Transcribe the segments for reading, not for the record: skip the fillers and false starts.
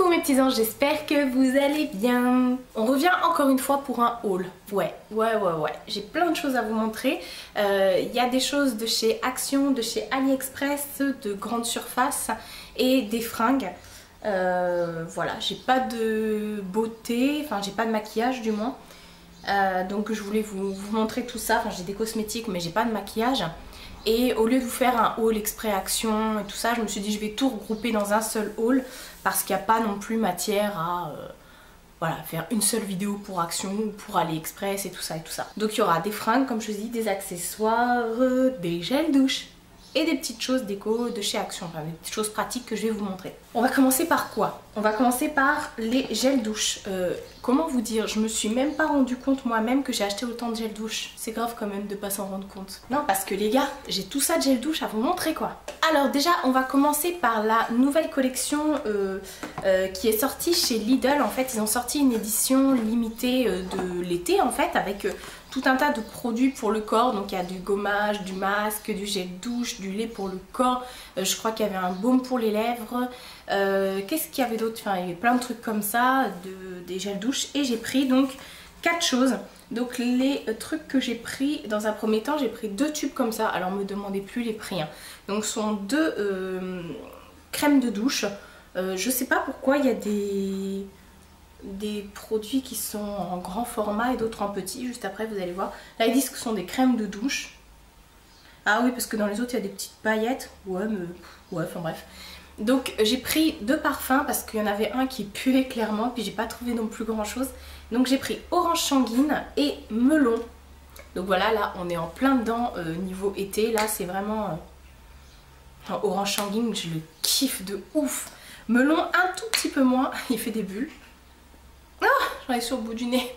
Coucou mes petits anges, j'espère que vous allez bien. On revient encore une fois pour un haul. Ouais. J'ai plein de choses à vous montrer. Il y a des choses de chez Action, de chez AliExpress, de grande surface et des fringues. Voilà, j'ai pas de beauté, enfin j'ai pas de maquillage du moins. Donc je voulais vous montrer tout ça. Enfin j'ai des cosmétiques mais j'ai pas de maquillage. Et au lieu de vous faire un haul exprès Action et tout ça, je me suis dit je vais tout regrouper dans un seul haul parce qu'il n'y a pas non plus matière à voilà, faire une seule vidéo pour Action ou pour AliExpress et tout ça et tout ça. Donc il y aura des fringues comme je vous dis, des accessoires, des gels douche et des petites choses déco de chez Action, enfin des petites choses pratiques que je vais vous montrer. On va commencer par quoi? On va commencer par les gels douche. Comment vous dire, je me suis même pas rendu compte moi-même que j'ai acheté autant de gel douche. C'est grave quand même de pas s'en rendre compte. Non, parce que les gars, j'ai tout ça de gel douche à vous montrer quoi. Alors déjà, on va commencer par la nouvelle collection qui est sortie chez Lidl. En fait, ils ont sorti une édition limitée de l'été en fait avec tout un tas de produits pour le corps. Donc il y a du gommage, du masque, du gel douche, du lait pour le corps. Je crois qu'il y avait un baume pour les lèvres. Qu'est-ce qu'il y avait d'autre? Enfin, il y avait plein de trucs comme ça, des gels douche. Et j'ai pris donc 4 choses. Donc les trucs que j'ai pris dans un premier temps, j'ai pris 2 tubes comme ça. Alors me demandez plus les prix. Hein. Donc ce sont 2 crèmes de douche. Je sais pas pourquoi il y a des produits qui sont en grand format et d'autres en petit. Juste après vous allez voir. Là ils disent que ce sont des crèmes de douche. Ah oui, parce que dans les autres il y a des petites paillettes. Ouais, mais ouais, enfin bref. Donc j'ai pris 2 parfums parce qu'il y en avait un qui puait clairement, puis j'ai pas trouvé non plus grand chose. Donc j'ai pris Orange Sanguine et Melon. Donc voilà, là on est en plein dedans niveau été. Là c'est vraiment Orange Sanguine, je le kiffe de ouf. Melon un tout petit peu moins, il fait des bulles. Ah, j'en ai sur le bout du nez.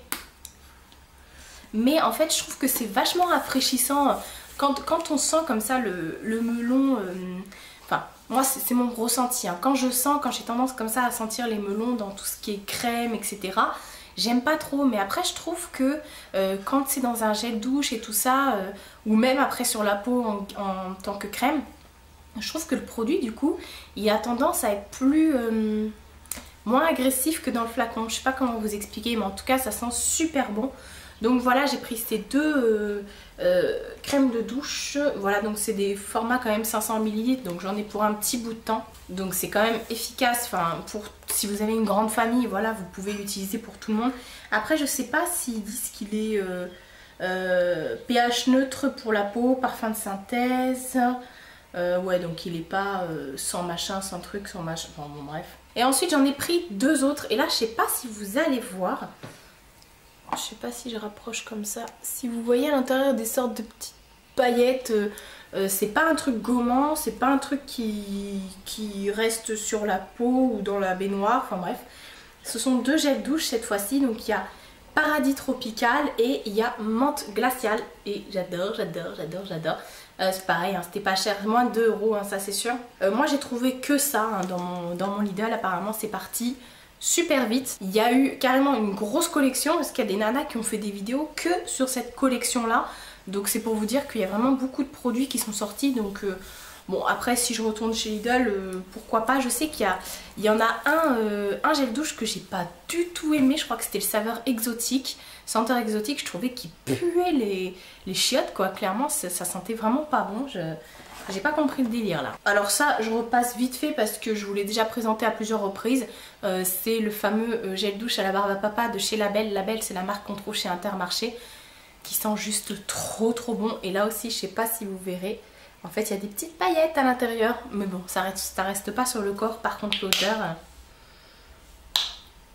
Mais en fait je trouve que c'est vachement rafraîchissant quand on sent comme ça le melon. Enfin, moi c'est mon ressenti. Hein. Quand j'ai tendance comme ça à sentir les melons dans tout ce qui est crème, etc. J'aime pas trop. Mais après je trouve que quand c'est dans un gel douche et tout ça, ou même après sur la peau en tant que crème, je trouve que le produit du coup, il a tendance à être plus... moins agressif que dans le flacon. Je sais pas comment vous expliquer, mais en tout cas ça sent super bon. Donc voilà, j'ai pris ces 2 crèmes de douche. Voilà, donc c'est des formats quand même 500 ml, donc j'en ai pour un petit bout de temps. Donc c'est quand même efficace, enfin pour si vous avez une grande famille, voilà, vous pouvez l'utiliser pour tout le monde. Après je sais pas s'ils disent qu'il est pH neutre pour la peau, parfum de synthèse. Ouais, donc il est pas sans machin, sans truc, sans machin, enfin bon bref. Et ensuite j'en ai pris 2 autres, et là je sais pas si vous allez voir. Je sais pas si je rapproche comme ça. Si vous voyez à l'intérieur des sortes de petites paillettes, c'est pas un truc gommant, c'est pas un truc qui reste sur la peau ou dans la baignoire, enfin bref. Ce sont 2 gels douche cette fois-ci, donc il y a Paradis Tropical et il y a Menthe Glaciale. Et j'adore. C'est pareil, hein, c'était pas cher, moins de 2 €, hein, ça c'est sûr. Moi j'ai trouvé que ça hein, dans mon Lidl, apparemment c'est parti super vite. Il y a eu carrément une grosse collection parce qu'il y a des nanas qui ont fait des vidéos que sur cette collection là. Donc c'est pour vous dire qu'il y a vraiment beaucoup de produits qui sont sortis. Donc bon, après si je retourne chez Lidl, pourquoi pas. Je sais qu'il y en a un gel douche que j'ai pas du tout aimé. Je crois que c'était le saveur exotique. Senteur exotique, je trouvais qu'il puait les chiottes quoi. Clairement ça sentait vraiment pas bon. J'ai pas compris le délire là. Alors ça, je repasse vite fait parce que je vous l'ai déjà présenté à plusieurs reprises. C'est le fameux gel douche à la barbe à papa de chez Label. Label, c'est la marque qu'on trouve chez Intermarché, qui sent juste trop bon. Et là aussi, je sais pas si vous verrez, en fait il y a des petites paillettes à l'intérieur. Mais bon, ça reste pas sur le corps. Par contre l'odeur,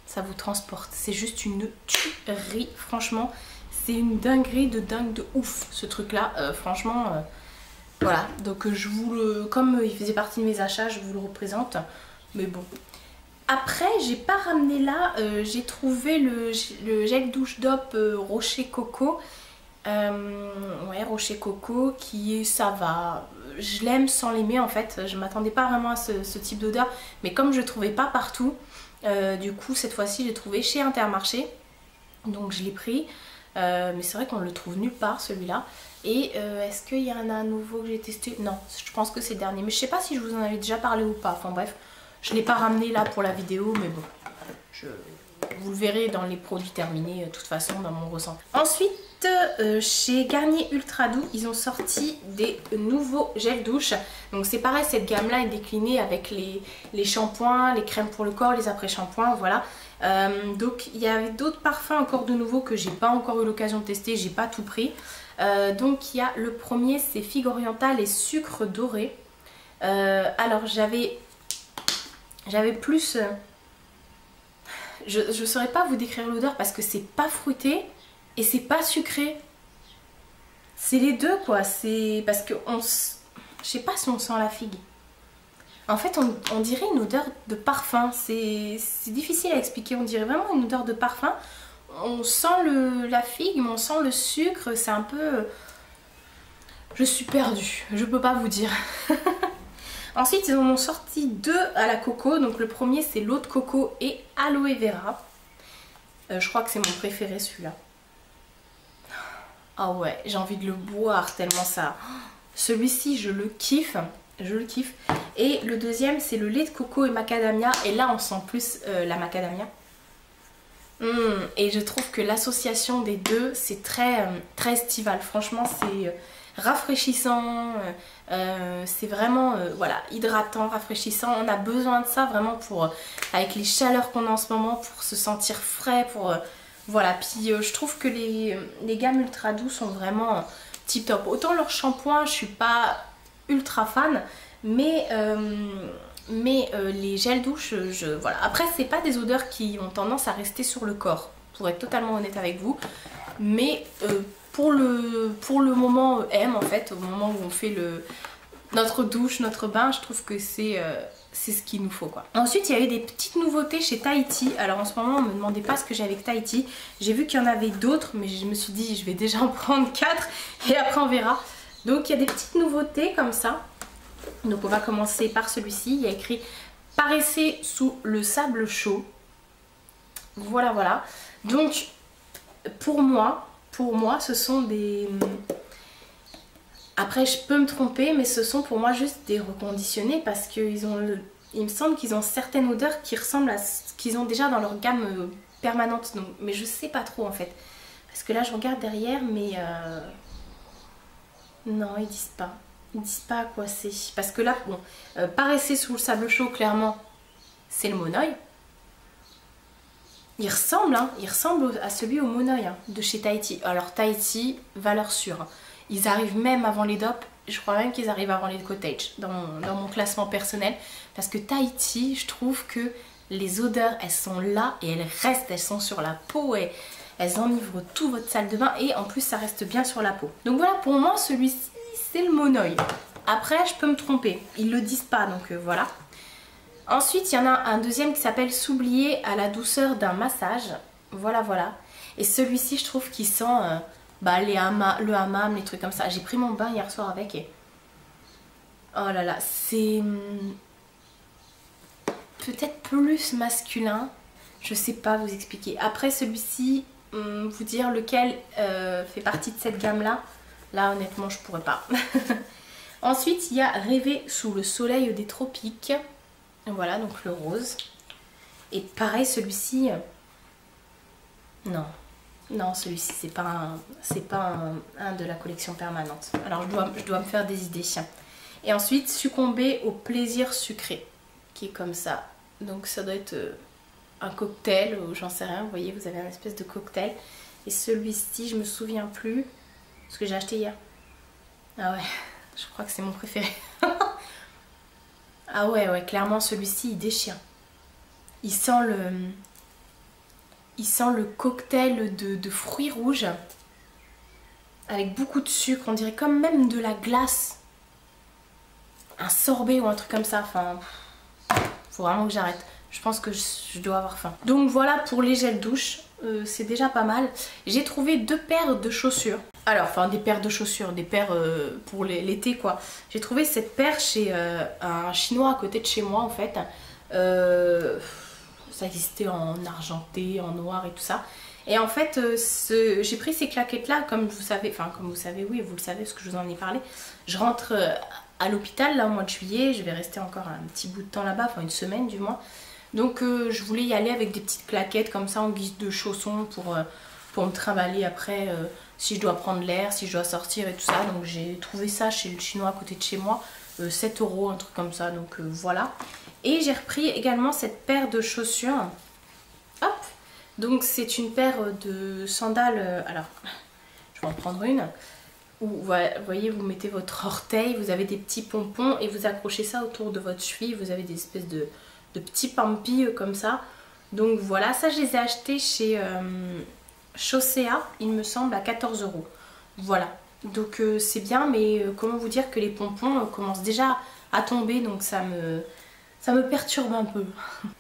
ça vous transporte. C'est juste une tuerie, franchement. C'est une dinguerie de dingue de ouf ce truc là. Franchement... Voilà, donc je vous le... Comme il faisait partie de mes achats, je vous le représente. Mais bon. Après, j'ai pas ramené là. J'ai trouvé le gel douche d'Op Rocher Coco. Ouais, Rocher Coco, qui est... ça va. Je l'aime sans l'aimer en fait. Je m'attendais pas vraiment à ce type d'odeur. Mais comme je le trouvais pas partout, du coup, cette fois-ci, j'ai trouvé chez Intermarché. Donc je l'ai pris. Mais c'est vrai qu'on le trouve nulle part celui-là. Et est-ce qu'il y en a un nouveau que j'ai testé? Non, je pense que c'est le dernier. Mais je sais pas si je vous en avais déjà parlé ou pas. Enfin bref, Je ne l'ai pas ramené là pour la vidéo, mais bon, vous le verrez dans les produits terminés, de toute façon, dans mon ressenti. Ensuite, chez Garnier Ultra Doux, ils ont sorti des nouveaux gels douche. Donc c'est pareil, cette gamme-là est déclinée avec les shampoings, les crèmes pour le corps, les après-shampoings, voilà. Donc il y avait d'autres parfums encore de nouveaux que j'ai pas encore eu l'occasion de tester, j'ai pas tout pris. Donc il y a le premier, c'est Figue Orientale et Sucre Doré. Alors j'avais plus... je saurais pas vous décrire l'odeur parce que c'est pas fruité et c'est pas sucré. C'est les deux quoi, c'est parce que je sais pas si on sent la figue. En fait on dirait une odeur de parfum, c'est difficile à expliquer, on dirait vraiment une odeur de parfum. On sent la figue mais on sent le sucre, c'est un peu... Je suis perdue, je peux pas vous dire. Ensuite ils en ont sorti deux à la coco, donc le premier c'est l'eau de coco et aloe vera. Je crois que c'est mon préféré celui-là. Ah ouais, j'ai envie de le boire tellement ça... Celui-ci je le kiffe. Je le kiffe. Et le deuxième c'est le lait de coco et macadamia. Et là on sent plus la macadamia. Et je trouve que l'association des deux c'est très estival. Franchement c'est rafraîchissant. C'est vraiment voilà, hydratant, rafraîchissant. On a besoin de ça vraiment pour, avec les chaleurs qu'on a en ce moment, pour se sentir frais. Voilà, puis je trouve que les gammes Ultra Doux sont vraiment tip top. Autant leur shampoing je suis pas ultra fan, mais les gels douche, voilà. Après c'est pas des odeurs qui ont tendance à rester sur le corps, pour être totalement honnête avec vous, mais pour le moment M en fait, au moment où on fait notre douche, notre bain, je trouve que c'est ce qu'il nous faut quoi. Ensuite il y a eu des petites nouveautés chez Tahiti. Alors en ce moment on me demandait pas ce que j'ai avec Tahiti, j'ai vu qu'il y en avait d'autres mais je me suis dit je vais déjà en prendre 4 et après on verra. Donc il y a des petites nouveautés comme ça. Donc on va commencer par celui-ci, il y a écrit Paraissez sous le sable chaud. Voilà voilà. Donc pour moi ce sont des... Après je peux me tromper mais ce sont pour moi juste des reconditionnés parce qu'ils ont il me semble qu'ils ont certaines odeurs qui ressemblent à ce qu'ils ont déjà dans leur gamme permanente. Donc, mais je sais pas trop en fait. Parce que là je regarde derrière mais non ils disent pas. Ils disent pas à quoi c'est. Parce que là, bon, Paraissez sous le sable chaud, clairement, c'est le Monoï. Il ressemble, hein, il ressemble à celui au Monoï hein, de chez Tahiti. Alors Tahiti, valeur sûre. Hein. Ils arrivent même avant les DOP. Je crois même qu'ils arrivent avant les Cottage dans mon classement personnel. Parce que Tahiti, je trouve que les odeurs, elles sont là et elles restent. Elles sont sur la peau et elles enivrent tout votre salle de bain. Et en plus, ça reste bien sur la peau. Donc voilà, pour moi, celui-ci, c'est le Monoï. Après, je peux me tromper. Ils le disent pas, donc voilà. Ensuite, il y en a un deuxième qui s'appelle S'oublier à la douceur d'un massage. Voilà, voilà. Et celui-ci, je trouve qu'il sent le hammam, les trucs comme ça. J'ai pris mon bain hier soir avec et... Oh là là, c'est... peut-être plus masculin. Je sais pas vous expliquer. Après, celui-ci, vous dire lequel fait partie de cette gamme-là. Là, honnêtement, je pourrais pas. Ensuite, il y a Rêver sous le soleil des tropiques. Voilà, donc le rose. Et pareil, celui-ci... Non. Non, celui-ci, c'est pas un de la collection permanente. Alors, je dois me faire des idées. Et ensuite, Succomber au plaisir sucré. Qui est comme ça. Donc, ça doit être un cocktail, ou j'en sais rien. Vous voyez, vous avez un espèce de cocktail. Et celui-ci, je me souviens plus. Ce que j'ai acheté hier. Ah ouais, je crois que c'est mon préféré. Ah ouais, clairement celui-ci il déchire. Il sent le cocktail de fruits rouges. Avec beaucoup de sucre, on dirait comme même de la glace. Un sorbet ou un truc comme ça, enfin... Faut vraiment que j'arrête. Je pense que je dois avoir faim. Donc voilà pour les gels douche. C'est déjà pas mal. J'ai trouvé 2 paires de chaussures. Alors, enfin des paires de chaussures, des paires pour l'été quoi. J'ai trouvé cette paire chez un chinois à côté de chez moi en fait. Ça existait en argenté, en noir et tout ça. Et en fait, j'ai pris ces claquettes là, comme vous savez, enfin comme vous savez, oui, vous le savez parce que je vous en ai parlé. Je rentre à l'hôpital là au mois de juillet. Je vais rester encore un petit bout de temps là-bas, enfin une semaine du moins. Donc je voulais y aller avec des petites claquettes comme ça en guise de chaussons pour me trimballer après si je dois prendre l'air, si je dois sortir et tout ça. Donc j'ai trouvé ça chez le chinois à côté de chez moi, 7 €, un truc comme ça. Donc voilà. Et j'ai repris également cette paire de chaussures. Hop. Donc c'est une paire de sandales. Alors je vais en prendre une. Où vous voyez, vous mettez votre orteil, vous avez des petits pompons et vous accrochez ça autour de votre cheville. Vous avez des espèces de petits pampis comme ça. Donc voilà, ça je les ai achetés chez Chaussea, il me semble, à 14 €. Voilà, donc c'est bien, mais comment vous dire que les pompons commencent déjà à tomber, donc ça me perturbe un peu.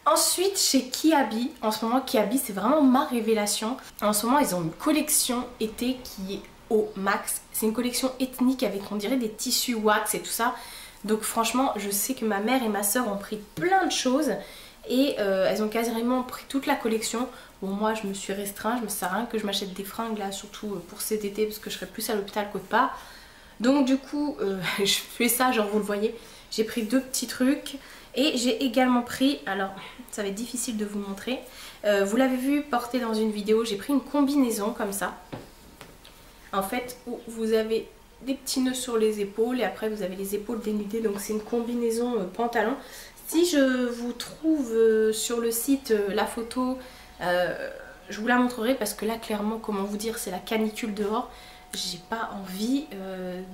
Ensuite, chez Kiabi, en ce moment Kiabi c'est vraiment ma révélation. En ce moment ils ont une collection été qui est au max. C'est une collection ethnique avec on dirait des tissus wax et tout ça. Donc franchement je sais que ma mère et ma soeur ont pris plein de choses et elles ont quasiment pris toute la collection. Bon moi je me suis restreint, je me sers à rien que je m'achète des fringues là, surtout pour cet été parce que je serai plus à l'hôpital qu'autre part. Donc du coup je fais ça, genre vous le voyez, j'ai pris 2 petits trucs et j'ai également pris, alors ça va être difficile de vous montrer, vous l'avez vu porter dans une vidéo, j'ai pris une combinaison comme ça. En fait où vous avez des petits nœuds sur les épaules et après vous avez les épaules dénudées, donc c'est une combinaison pantalon. Si je vous trouve sur le site la photo, je vous la montrerai parce que là clairement, comment vous dire, c'est la canicule dehors, j'ai pas envie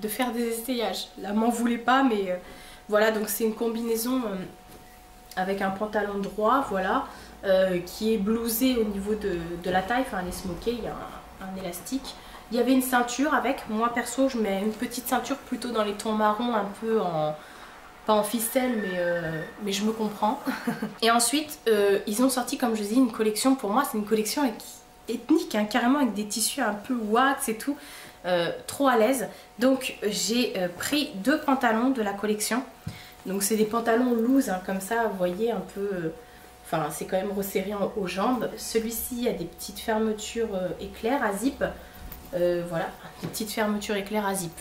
de faire des essayages, là m'en voulez pas, mais voilà, donc c'est une combinaison avec un pantalon droit, voilà, qui est blousé au niveau de la taille, enfin elle est smokée, il y a un élastique. Il y avait une ceinture avec, moi perso je mets une petite ceinture plutôt dans les tons marrons, un peu en, pas en ficelle mais je me comprends. Et ensuite ils ont sorti, comme je dis, une collection, pour moi c'est une collection ethnique, hein, carrément avec des tissus un peu wax et tout, trop à l'aise. Donc j'ai pris 2 pantalons de la collection, donc c'est des pantalons loose, hein, comme ça vous voyez un peu, enfin c'est quand même resserré aux jambes. Celui-ci a des petites fermetures éclairs à zip. Voilà, des petites fermetures éclairs à zip.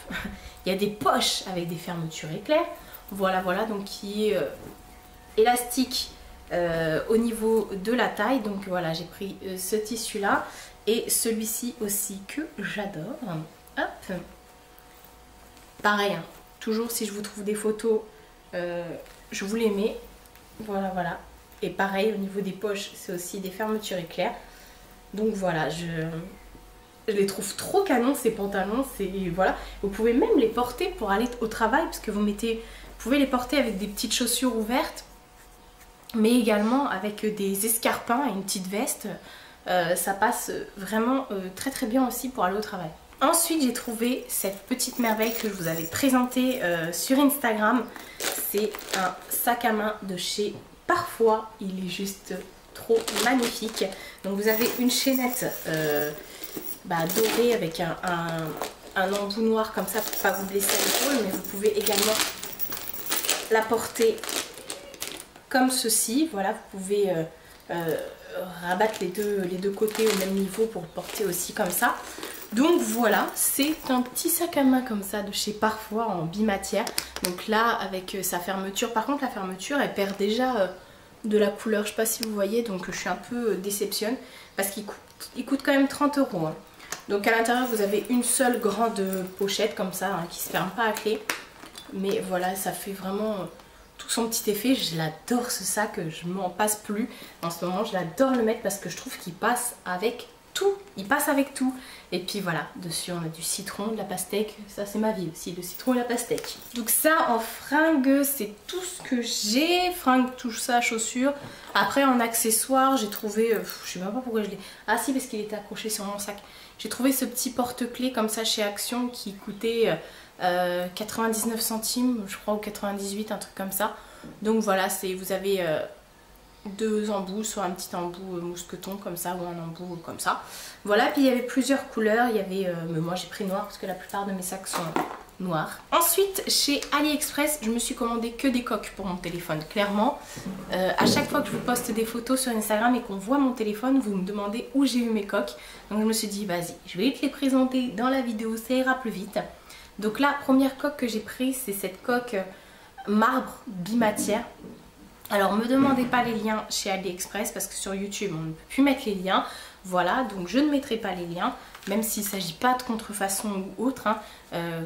Il y a des poches avec des fermetures éclairs. Voilà, voilà, donc qui est élastique au niveau de la taille. Donc voilà, j'ai pris ce tissu là et celui-ci aussi que j'adore. Hop. Pareil, hein, toujours si je vous trouve des photos, je vous les mets. Voilà, voilà. Et pareil, au niveau des poches, c'est aussi des fermetures éclairs. Donc voilà, je les trouve trop canons ces pantalons, voilà. Vous pouvez même les porter pour aller au travail parce que vous pouvez les porter avec des petites chaussures ouvertes, mais également avec des escarpins et une petite veste. Ça passe vraiment très très bien aussi pour aller au travail. Ensuite j'ai trouvé cette petite merveille que je vous avais présentée sur Instagram. C'est un sac à main de chez Parfois, il est juste trop magnifique. Donc vous avez une chaînette dorée avec un embout noir comme ça pour pas vous blesser à l'épaule, mais vous pouvez également la porter comme ceci. Voilà, vous pouvez rabattre les deux côtés au même niveau pour le porter aussi comme ça. Donc voilà, c'est un petit sac à main comme ça de chez Parfois en bimatière. Donc là avec sa fermeture, par contre la fermeture elle perd déjà de la couleur, je sais pas si vous voyez, donc je suis un peu déceptionne parce qu'il coûte quand même 30 €. Hein. Donc à l'intérieur vous avez une seule grande pochette comme ça, hein, qui se ferme pas à clé. Mais voilà, ça fait vraiment tout son petit effet. Je l'adore ce sac, je m'en passe plus. En ce moment je l'adore le mettre parce que je trouve qu'il passe avec tout. Il passe avec tout. Et puis voilà, dessus on a du citron, de la pastèque. Ça c'est ma vie aussi, le citron et la pastèque. Donc ça en fringues, c'est tout ce que j'ai. Fringues, tout ça, chaussures. Après en accessoires, j'ai trouvé, je sais même pas pourquoi je l'ai... Ah si, parce qu'il était accroché sur mon sac. J'ai trouvé ce petit porte-clés comme ça chez Action qui coûtait 99 centimes, je crois, ou 98, un truc comme ça. Donc voilà, vous avez 2 embouts, soit un petit embout mousqueton comme ça, ou un embout comme ça. Voilà, puis il y avait plusieurs couleurs. Il y avait, mais moi j'ai pris noir parce que la plupart de mes sacs sont noirs. Ensuite, chez AliExpress, je me suis commandé que des coques pour mon téléphone. Clairement, à chaque fois que je vous poste des photos sur Instagram et qu'on voit mon téléphone, vous me demandez où j'ai eu mes coques. Donc je me suis dit, vas-y, je vais te les présenter dans la vidéo, ça ira plus vite. Donc la première coque que j'ai prise, c'est cette coque marbre bimatière. Alors me demandez pas les liens chez AliExpress parce que sur YouTube on ne peut plus mettre les liens. Voilà, donc je ne mettrai pas les liens, même s'il ne s'agit pas de contrefaçon ou autre. Hein.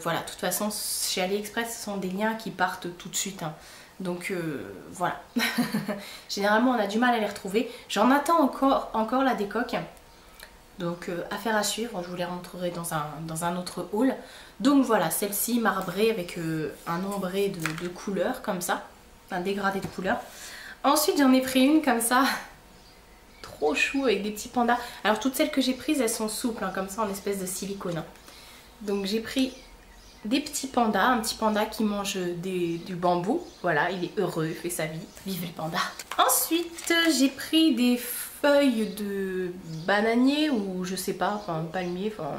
Voilà, de toute façon chez AliExpress ce sont des liens qui partent tout de suite. Hein. Donc voilà. Généralement on a du mal à les retrouver. J'en attends encore la décoque. Donc affaire à suivre, je vous les remontrerai dans un autre haul. Donc voilà, celle-ci marbrée avec un ombré de couleurs comme ça. Un dégradé de couleurs. Ensuite j'en ai pris une comme ça. Trop chou avec des petits pandas. Alors toutes celles que j'ai prises elles sont souples hein, comme ça en espèce de silicone. Hein. Donc j'ai pris des petits pandas, un petit panda qui mange du bambou. Voilà, il est heureux, il fait sa vie. Vive les pandas. Ensuite j'ai pris des feuilles de bananier ou je sais pas, enfin palmier, enfin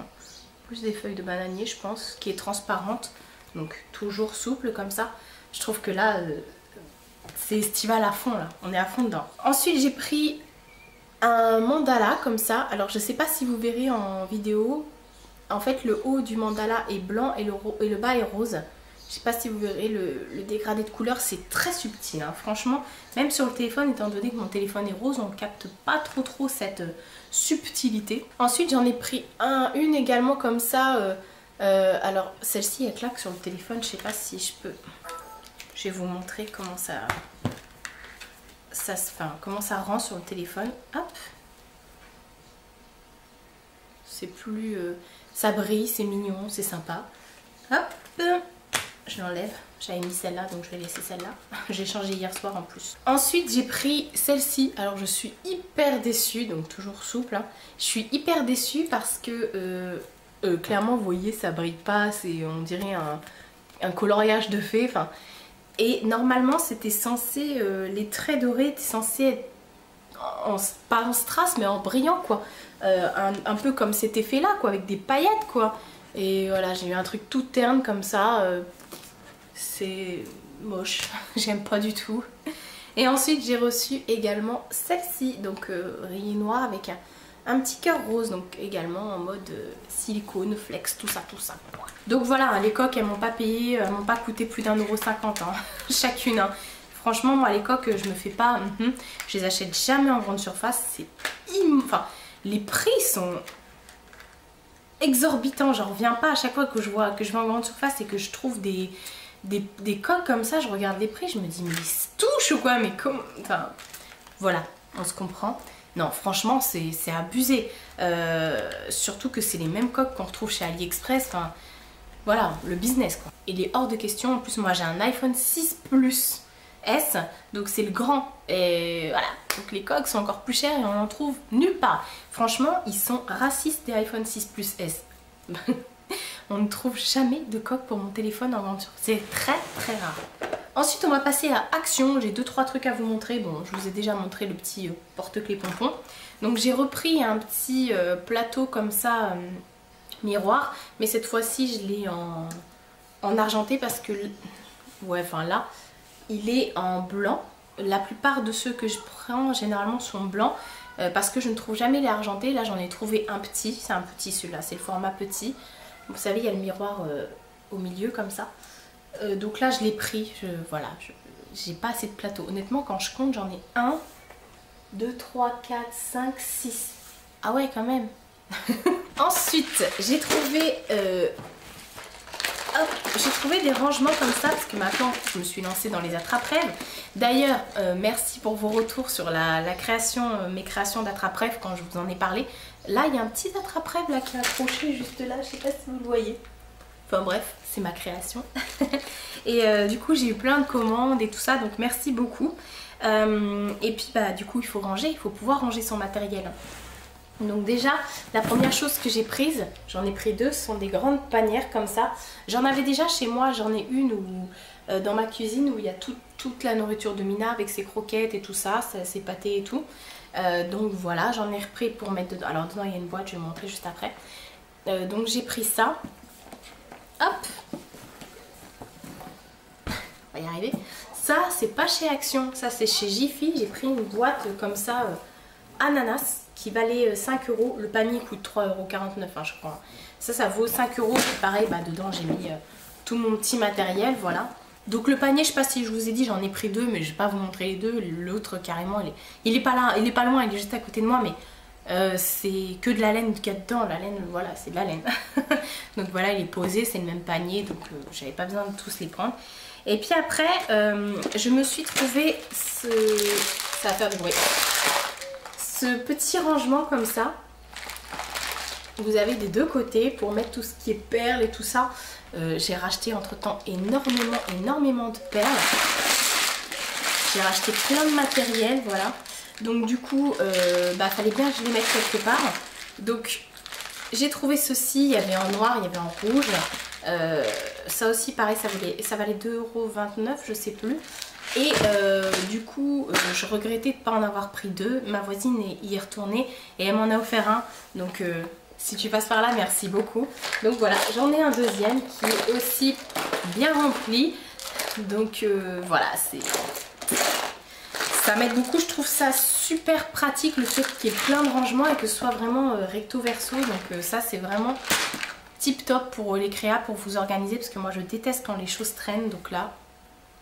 plus des feuilles de bananier je pense, qui est transparente. Donc toujours souple comme ça. Je trouve que là c'est estival à fond là, on est à fond dedans. Ensuite j'ai pris un mandala comme ça, alors je sais pas si vous verrez en vidéo, en fait le haut du mandala est blanc et le bas est rose. Je sais pas si vous verrez le dégradé de couleur, c'est très subtil hein. Franchement, même sur le téléphone, étant donné que mon téléphone est rose, on ne capte pas trop cette subtilité. Ensuite j'en ai pris une également comme ça, alors celle-ci elle claque sur le téléphone, je sais pas si je peux... Je vais vous montrer comment comment ça rend sur le téléphone. Hop. C'est plus... ça brille, c'est mignon, c'est sympa. Hop. Je l'enlève. J'avais mis celle-là, donc je vais laisser celle-là. J'ai changé hier soir en plus. Ensuite, j'ai pris celle-ci. Alors, je suis hyper déçue, donc toujours souple. Hein. Je suis hyper déçue parce que... clairement, vous voyez, ça brille pas. On dirait un coloriage de fée. Enfin... Et normalement c'était censé, les traits dorés étaient censés être, pas en strass mais en brillant quoi. Un peu comme cet effet là quoi, avec des paillettes quoi. Et voilà, j'ai eu un truc tout terne comme ça, c'est moche, j'aime pas du tout. Et ensuite j'ai reçu également celle-ci, donc rayée noire avec un petit cœur rose, donc également en mode silicone, flex, tout ça. Donc voilà, les coques elles m'ont pas payé, elles m'ont pas coûté plus d'1,50 € hein, chacune. Hein. Franchement, moi les coques je me fais pas, je les achète jamais en grande surface, c'est enfin les prix sont exorbitants, j'en reviens pas à chaque fois que je vais en grande surface et que je trouve des coques comme ça, je regarde les prix, je me dis mais ils se touchent ou quoi, mais comment, enfin voilà, on se comprend. Non, franchement, c'est abusé. Surtout que c'est les mêmes coques qu'on retrouve chez AliExpress. Enfin, voilà, le business quoi. Il est hors de question. En plus, moi j'ai un iPhone 6 Plus S, donc c'est le grand. Et voilà, donc les coques sont encore plus chères et on en trouve nulle part. Franchement, ils sont racistes des iPhone 6 Plus S. On ne trouve jamais de coque pour mon téléphone en vente. C'est très rare. Ensuite on va passer à Action, j'ai 2-3 trucs à vous montrer. Bon, je vous ai déjà montré le petit porte-clés pompon. Donc j'ai repris un petit plateau comme ça, miroir. Mais cette fois-ci je l'ai en argenté parce que, ouais enfin là, il est en blanc. La plupart de ceux que je prends généralement sont blancs. Parce que je ne trouve jamais les argentés. Là j'en ai trouvé un petit, c'est un petit celui-là, c'est le format petit. Vous savez, il y a le miroir au milieu comme ça. Donc là je l'ai pris, voilà, j'ai pas assez de plateau. Honnêtement quand je compte j'en ai 1, 2, 3, 4, 5, 6. Ah ouais quand même. Ensuite j'ai trouvé des rangements comme ça parce que maintenant je me suis lancée dans les attrape-rêves. D'ailleurs merci pour vos retours sur mes créations d'attrape-rêves quand je vous en ai parlé. Là il y a un petit attrape-rêve là qui est accroché juste là, je sais pas si vous le voyez. Enfin bref, c'est ma création. Et du coup j'ai eu plein de commandes et tout ça, donc merci beaucoup. Et puis bah du coup il faut ranger, il faut pouvoir ranger son matériel. Donc déjà la première chose que j'ai prise, j'en ai pris deux, ce sont des grandes panières comme ça. J'en avais déjà chez moi, j'en ai une dans ma cuisine où il y a toute la nourriture de Mina avec ses croquettes et tout ça, ses pâtés et tout. Donc voilà, j'en ai repris pour mettre dedans. Alors dedans il y a une boîte, je vais vous montrer juste après. Donc j'ai pris ça. Hop, on va y arriver. Ça c'est pas chez Action, ça c'est chez Jiffy. J'ai pris une boîte comme ça ananas qui valait 5 euros. Le panier coûte 3,49 € hein, je crois. Ça vaut 5 euros. Pareil, bah, dedans j'ai mis tout mon petit matériel, voilà. Donc le panier, je sais pas si je vous ai dit, j'en ai pris 2, mais je vais pas vous montrer les deux. L'autre carrément, il est pas là, il est pas loin, il est juste à côté de moi, mais c'est que de la laine qu'il y a dedans. La laine, voilà, c'est de la laine. Donc voilà, il est posé, c'est le même panier, donc j'avais pas besoin de tous les prendre. Et puis après, je me suis trouvé ça va faire du bruit. Ce petit rangement comme ça. Vous avez des deux côtés pour mettre tout ce qui est perles et tout ça. J'ai racheté entre temps énormément de perles. J'ai racheté plein de matériel, voilà. Donc du coup, fallait bien que je les mette quelque part. Donc j'ai trouvé ceci, il y avait en noir, il y avait en rouge. Ça aussi pareil, ça valait 2,29 €, je sais plus. Et du coup, je regrettais de ne pas en avoir pris 2. Ma voisine y est retournée et elle m'en a offert un. Donc si tu passes par là, merci beaucoup. Donc voilà, j'en ai un deuxième qui est aussi bien rempli. Donc voilà, ça m'aide beaucoup. Je trouve ça super pratique le fait qu'il y ait plein de rangements et que ce soit vraiment recto verso. Donc ça c'est vraiment tip top pour les créas, pour vous organiser. Parce que moi je déteste quand les choses traînent. Donc là,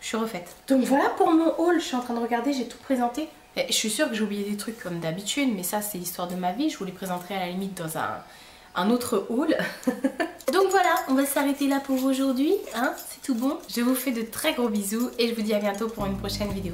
je suis refaite. Donc voilà pour mon haul. Je suis en train de regarder, j'ai tout présenté. Et je suis sûre que j'ai oublié des trucs comme d'habitude, mais ça c'est l'histoire de ma vie, je vous les présenterai à la limite dans un autre haul. Donc voilà, on va s'arrêter là pour aujourd'hui, hein, c'est tout bon. Je vous fais de très gros bisous et je vous dis à bientôt pour une prochaine vidéo.